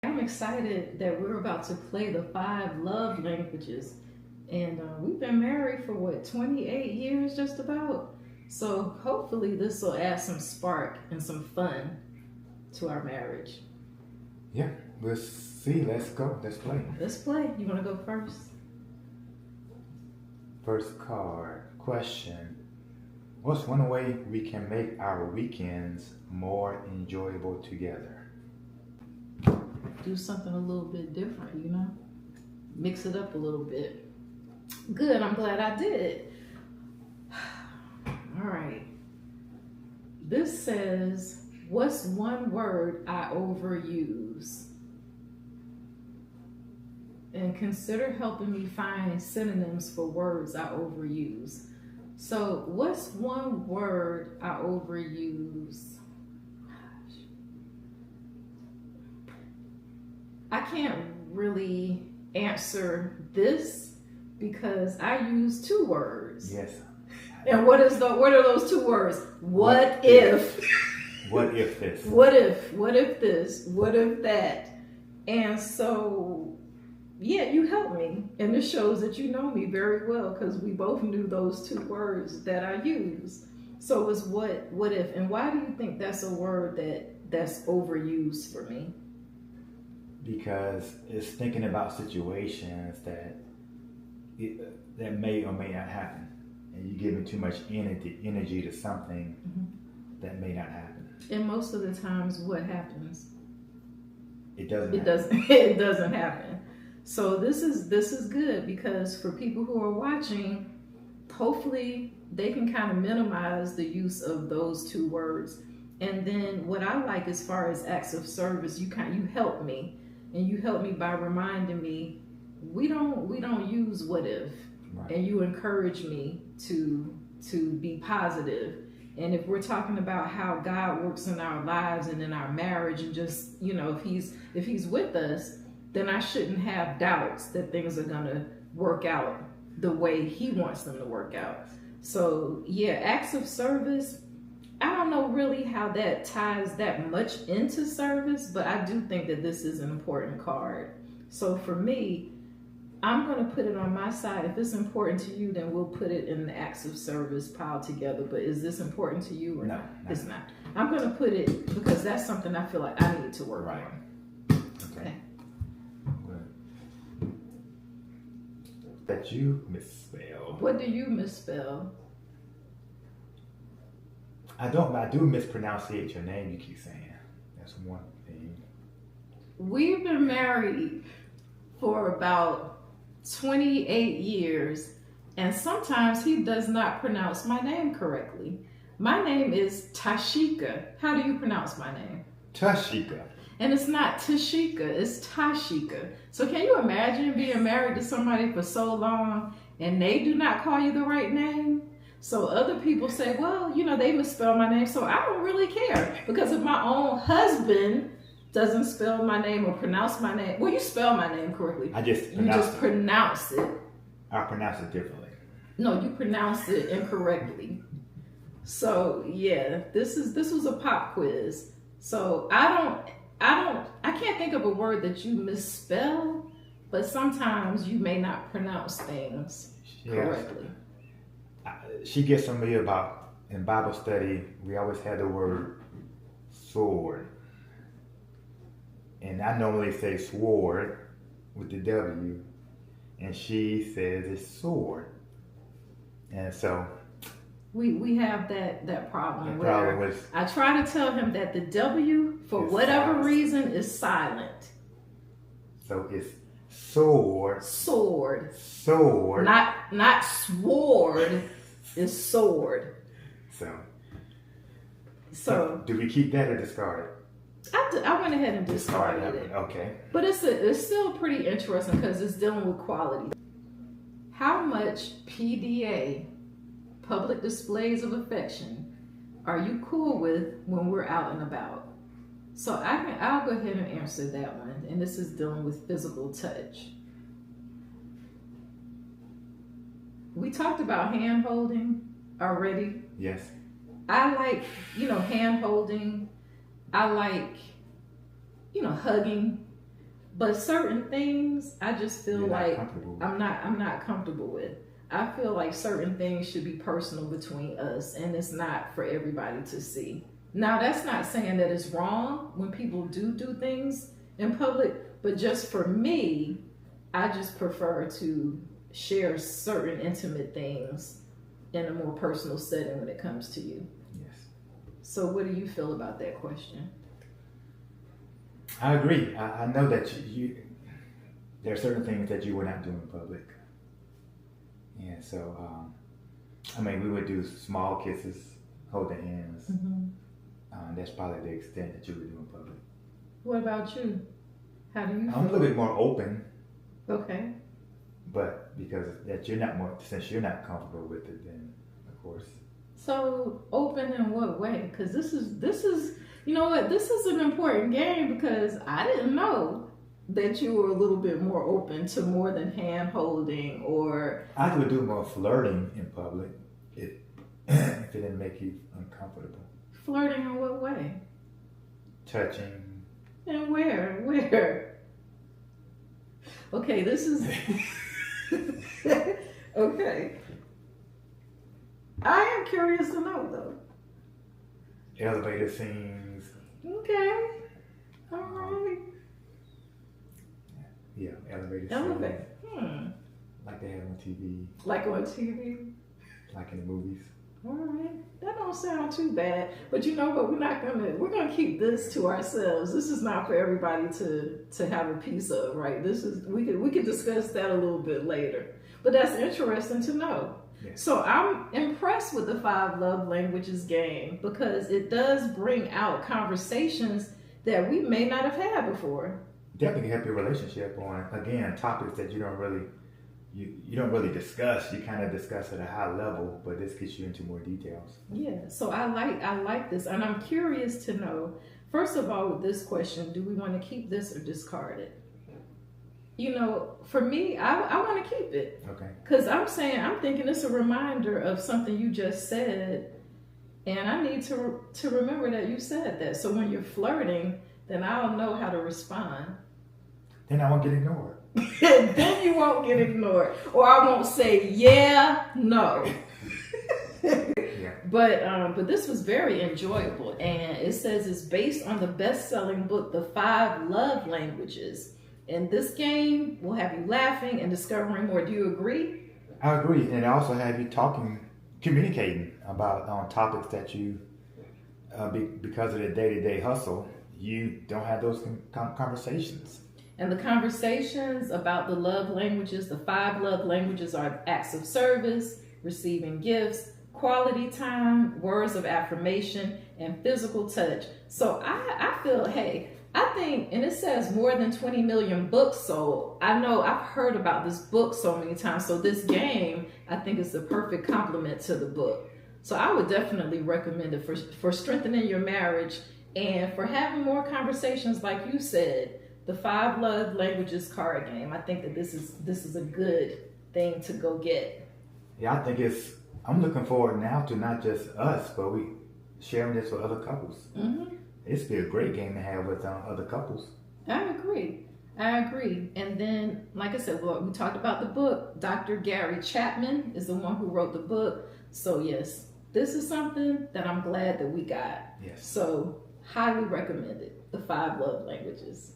I'm excited that we're about to play the 5 love languages. And we've been married for what, 28 years just about? So hopefully this will add some spark and some fun to our marriage. Yeah, let's see. Let's go. Let's play. Let's play. You want to go first? First card. Question. What's one way we can make our weekends more enjoyable together? Do something a little bit different, Mix it up a little bit. Good, I'm glad I did. All right. This says, what's one word I overuse? And consider helping me find synonyms for words I overuse. So, what's one word I overuse? I can't really answer this because I use 2 words. Yes. And what are those 2 words? What if? What if this? What if this? What if that? And so, yeah, you helped me. And this shows that you know me very well because we both knew those 2 words that I use. So it was what if? And why do you think that's a word that's overused for me? Because it's thinking about situations that may or may not happen, and you're giving too much energy to something that may not happen. And most of the times, what happens? It doesn't. It doesn't happen. So this is good because for people who are watching, hopefully they can kind of minimize the use of those 2 words. And then what I like as far as acts of service, you help me. And you help me by reminding me we don't use what if, right. And you encourage me to be positive. And if we're talking about how God works in our lives and in our marriage, and just if He's with us, then I shouldn't have doubts that things are gonna work out the way He wants them to work out. So yeah, acts of service. I don't know really how that ties that much into service, but I do think that this is an important card. So for me, I'm going to put it on my side. If it's important to you, then we'll put it in the acts of service pile together. But is this important to you or no? It's not. I'm going to put it because that's something I feel like I need to work on. Okay. That you misspell. What do you misspell? I do mispronunciate your name, you keep saying. That's one thing. We've been married for about 28 years, and sometimes he does not pronounce my name correctly. My name is Tashika. How do you pronounce my name? Tashika. And it's not Tashika, it's Tashika. So can you imagine being married to somebody for so long and they do not call you the right name? So other people say, well, they misspell my name, so I don't really care. Because if my own husband doesn't spell my name or pronounce my name, well, you spell my name correctly. I just pronounce it. I pronounce it differently. No, you pronounce it incorrectly. So yeah, this was a pop quiz. So I can't think of a word that you misspell, but sometimes you may not pronounce things correctly. She gets familiar about, in Bible study, we always had the word sword. And I normally say sword with the W, and she says it's sword. And so we have that problem where I try to tell him that the W, for whatever reason, is silent. So it's sword. Sword. Sword. Not sword. Is sword. So do we keep that or discard it? I went ahead and discarded it. Okay. But it's still pretty interesting because it's dealing with quality. How much PDA, public displays of affection, are you cool with when we're out and about? So I'll go ahead and answer that one. And this is dealing with physical touch. We talked about hand holding already. Yes. I like, hand holding. I like, hugging. But certain things, I just feel You're not like comfortable with. I'm not comfortable with. I feel like certain things should be personal between us, and it's not for everybody to see. Now, that's not saying that it's wrong when people do things in public, but just for me, I just prefer to share certain intimate things in a more personal setting when it comes to you. Yes. So, what do you feel about that question? I agree. I know that there are certain things that you would not do in public. And so, I mean, we would do small kisses, hold the hands. That's probably the extent that you would do in public. What about you? How do you feel? I'm a little bit more open. Okay. But because since you're not comfortable with it, then of course. So open in what way? Because this is you know what, this is an important game because I didn't know that you were a little bit more open to more than hand holding or. I would do more flirting in public if it didn't make you uncomfortable. Flirting in what way? Touching. And where? Where? Okay, this is. Okay. I am curious to know though. Elevator scenes. Okay. All right. Yeah, elevator Elevator. scenes. Like they have on TV. Like on TV? Like in the movies. All right. That don't sound too bad. But you know what? We're gonna keep this to ourselves. This is not for everybody to have a piece of, right? We could discuss that a little bit later. But that's interesting to know. Yeah. So I'm impressed with the 5 love languages game because it does bring out conversations that we may not have had before. Definitely can help your relationship on, again, topics that you don't really discuss. You kind of discuss at a high level, but this gets you into more details. Yeah, so I like this, and I'm curious to know, first of all, with this question, do we want to keep this or discard it? You know, for me, I want to keep it. Okay. Because I'm thinking it's a reminder of something you just said, and I need to remember that you said that. So when you're flirting, then I'll know how to respond. Then I won't get ignored. Then you won't get ignored. Or I won't say, yeah, no. Yeah. But this was very enjoyable. And it says it's based on the best-selling book, The 5 Love Languages. And this game will have you laughing and discovering more. Do you agree? I agree. And it also have you communicating about on topics that you, because of the day-to-day hustle, you don't have those conversations. And the conversations about the love languages, the 5 love languages are acts of service, receiving gifts, quality time, words of affirmation, and physical touch. So I feel, hey, I think, and it says more than 20 million books sold. I know I've heard about this book so many times. So this game, I think, is the perfect complement to the book. So I would definitely recommend it for strengthening your marriage and for having more conversations, like you said. The 5 love languages card game. I think that this is a good thing to go get. Yeah, I think I'm looking forward now to not just us, but we sharing this with other couples. Mm-hmm. It's be a great game to have with other couples. I agree. And then, like I said, we talked about the book. Dr. Gary Chapman is the one who wrote the book. So yes, this is something that I'm glad that we got. Yes. So highly recommended. The 5 love languages.